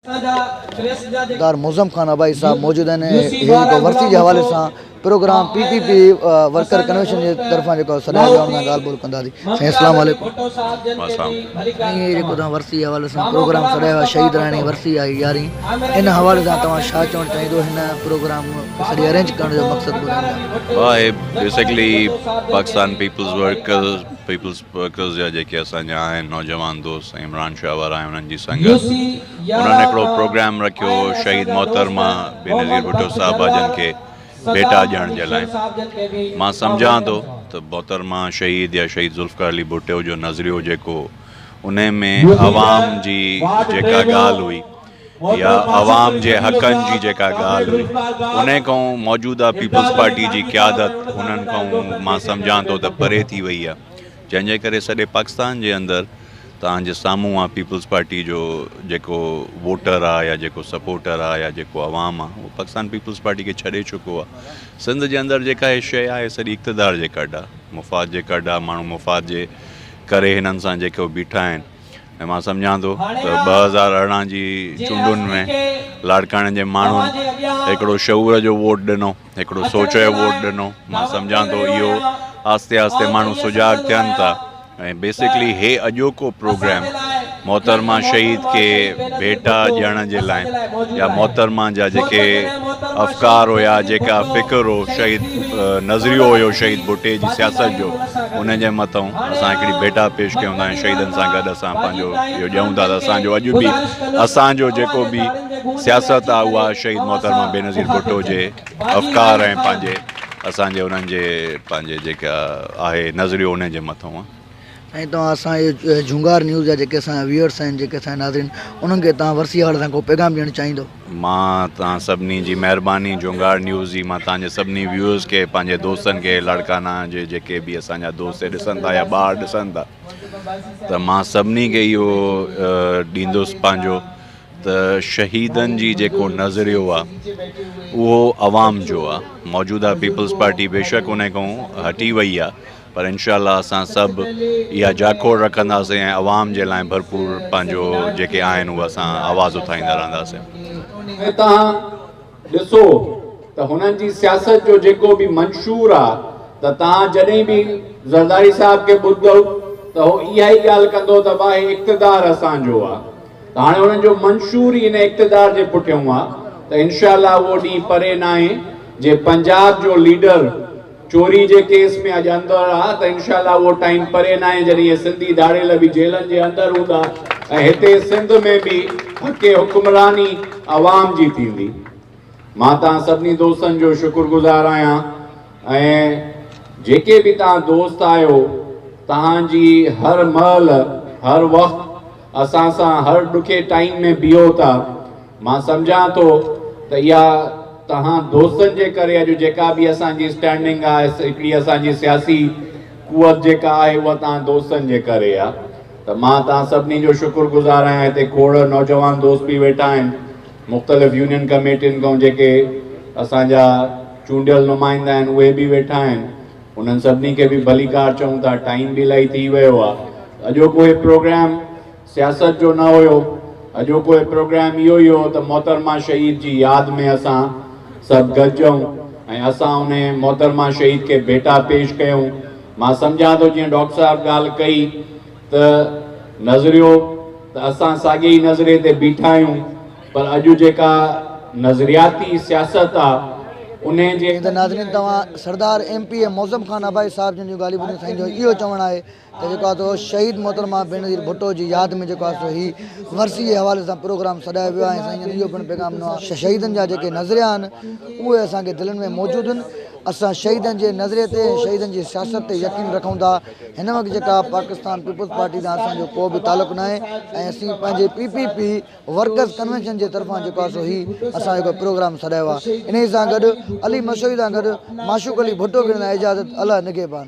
सरदार معظم खान عباسي साहब मौजूद हैं वर्सी के हवाले से प्रोग्राम PPP वर्कर कन्वेंशन के तरफा जो सदाया वियो आहे ॻाल्हि ॿोल कंदासीं। साईं अस्सलाम वालेकुम। जेको वर्सी हवाले से प्रोग्राम सदाया शहीद रहणी वर्सी आई यारी इन हवाले से तव्हां छा चवण चाहींदो हिन प्रोग्राम सॼी अरेंज करण जो मक़सद ॿुधाईंदा? बेसिकली पाकिस्तान पीपल्स वर्कर्स जा जेके असांजा आहिनि नौजवान दोस्त इमरान शाह वारा ऐं उन्हनि जी संगत उन्हनि हिकिड़ो प्रोग्राम रखियो शहीद मोहतरमा बेनज़ीर भुट्टो साहबा जन खे बेटा ॾियण जे लाइ। मां सम्झां थो त मोहतरमा शहीद या शहीद ज़ुल्फ़िकार अली भुट्टो जो नज़रियो जेको उन में अवाम जी जेका ॻाल्हि हुई या अवाम जे हक़नि जी जेका ॻाल्हि हुई उन खां मौजूदा पीपल्स पार्टी जी क़यादत उन्हनि खां मां सम्झां थो त परे थी वई आहे, जंहिंजे करे सॼे पाकिस्तान जे अंदरि तव्हांजे साम्हूं आहे पीपल्स पार्टी जो जेको वोटर आहे या जेको सपोर्टर आहे या जेको अवाम आहे उहो पाकिस्तान पीपल्स पार्टी खे छॾे चुको आहे। सिंध जे अंदरि जेका इहा शइ आहे सॼी इक़्तिदार जे कॾ आहे, मुफ़ाद जे कॾ आहे, माण्हू मुफ़ाद जे करे हिननि सां जेको बीठा आहिनि। ऐं मां सम्झां थो त 2018 जी चूंडुनि में लाड़काणे जे माण्हुनि हिकिड़ो शऊर जो वोट ॾिनो, हिकिड़ो सोच जो वोट ॾिनो। मां सम्झां थो इहो आस्ते आस्ते माण्हू सुजाग थियनि था ऐं बेसिकली हे अॼोको प्रोग्राम मोहतरमा शहीद के बेटा ॾियण जे लाइ या मोहतरमा जा जेके अफ़कार हुया जेका फ़िक्र हो शहीद नज़रियो हुयो शहीद भुट्टे जी सियासत जो उन जे मथां असां हिकिड़ी बेटा पेश कयूं था ऐं शहीदनि सां गॾु असां पंहिंजो इहो ॾियूं था त असांजो अॼु बि असांजो जेको बि सियासत आहे उहा शहीद मोहतरमा बेनज़ीर भुट्टो जे अफ़कार ऐं पंहिंजे असांजे उन्हनि जे पंहिंजे जेका आहे नज़रियो उन जे मथां आहे। ऐं तव्हां असांजे झूंगार न्यूज़ जा जेके असांजा व्यूअर्स आहिनि जेके असांजा नाज़रीन उन्हनि खे तव्हां वर्सी हवाले सां को पैगाम ॾियणु चाहींदो? मां तव्हां सभिनी जी महिरबानी झूंगार न्यूज़ जी मां तव्हांजे सभिनी व्यूअर्स खे पंहिंजे दोस्तनि खे लाड़काना जे जेके बि असांजा दोस्त ॾिसनि था या ॿार ॾिसनि था त मां सभिनी खे इहो ॾींदुसि पंहिंजो त शहीदनि जी जेको नज़रियो आहे उहो अवाम जो आहे। मौजूदा पीपल्स पार्टी बेशक उन खां हटी वई आहे पर इंशाअल्लाह असां सभु इहा जाखोड़ रखंदासीं ऐं अवाम जे लाइ भरपूर पंहिंजो जेके आहिनि उहे असां आवाज़ उथाईंदा रहंदासीं। ऐं तव्हां ॾिसो त हुननि जी सियासत जो जेको बि मंशूर आहे त तव्हां जॾहिं बि ज़रदारी साहिब खे ॿुधो त उहो इहा ई ॻाल्हि कंदो त भाई इक़्तिदार असांजो आहे। त हाणे हुननि जो मंशूर ई इन इक़्तिदार जे पुठियां आहे त इंशाअल्लाह उहो ॾींहुं परे न आहे जे पंजाब जो लीडर चोरी जे केस में अॼु अंदरि आहे त इंशाअल्लाह उहो टाइम परे न आहे जॾहिं इहे सिंधी दाड़ियल बि जेलनि जे अंदरि हूंदा ऐं हिते सिंध में बि हक़े हुक्मरानी अवाम जी थींदी। मां तव्हां सभिनी दोस्तनि जो शुक्रगुज़ार आहियां ऐं जेके बि तव्हां दोस्त आहियो तव्हांजी हर महिल हर वक़्तु असां सां हर ॾुखे टाइम में बीहो था। मां सम्झां थो त इहा तव्हां दोस्तनि जे करे अॼु जेका बि असांजी स्टैंडिंग आहे हिकिड़ी असांजी सियासी कुवत जेका आहे उहा तव्हां दोस्तनि जे करे आहे। त मां तव्हां सभिनी जो शुक्रगुज़ार आहियां। हिते खोड़ नौजवान दोस्त बि वेठा आहिनि मुख़्तलिफ़ यूनियन कमेटियुनि खां जेके असांजा चूंडियल नुमाइंदा आहिनि उहे बि वेठा आहिनि। उन्हनि सभिनी खे बि भलीकार चऊं था। टाइम बि इलाही थी वियो आहे। अॼोको हे प्रोग्राम सियासत जो न हुयो, अॼोको हे प्रोग्राम इहो ई हो त मोहतरमा शहीद जी यादि में असां सभु गॾिजूं ऐं असां उन मोहतरमा शहीद खे बेटा पेश कयूं। मां सम्झां थो जीअं डॉक्टर साहिबु ॻाल्हि कई त नज़रियो त असां साॻिए ई नज़रिए ते बीठा आहियूं पर अॼु जेका नज़रियाती सियासत आहे उन जे नाज़रीन तव्हां सरदार MP معظم खान عباسي साहिब जिन जूं ॻाल्हियूं ॿुधी साईं जो इहो चवणु आहे त जेको आहे शहीद मोहतरमा बेनज़ीर भुट्टो जी यादि में जेको आहे ही वर्सी जे हवाले सां प्रोग्राम सॾायो वियो आहे। साईं इहो पिणु पैगाम ॾिनो आहे शहीदनि जा जेके नज़रिया आहिनि उहे असांखे दिलनि में मौजूदु आहिनि। असां शहीदनि जे नज़रिए ते शहीदनि जी सियासत ते यकीन रखूं था। हिन वक़्तु जेका पाकिस्तान पीपल्स पार्टी सां असांजो को बि तालुक़ु न आहे ऐं असीं पंहिंजे PPP वर्कर्स कन्वेंशन जे तरफ़ां जेको आहे ही असां जेको प्रोग्राम सॾायो आहे। इन सां गॾु अली मशहूर सां गॾु माशूक अली भुट्टो खे इजाज़त अल्लाह निगहबान।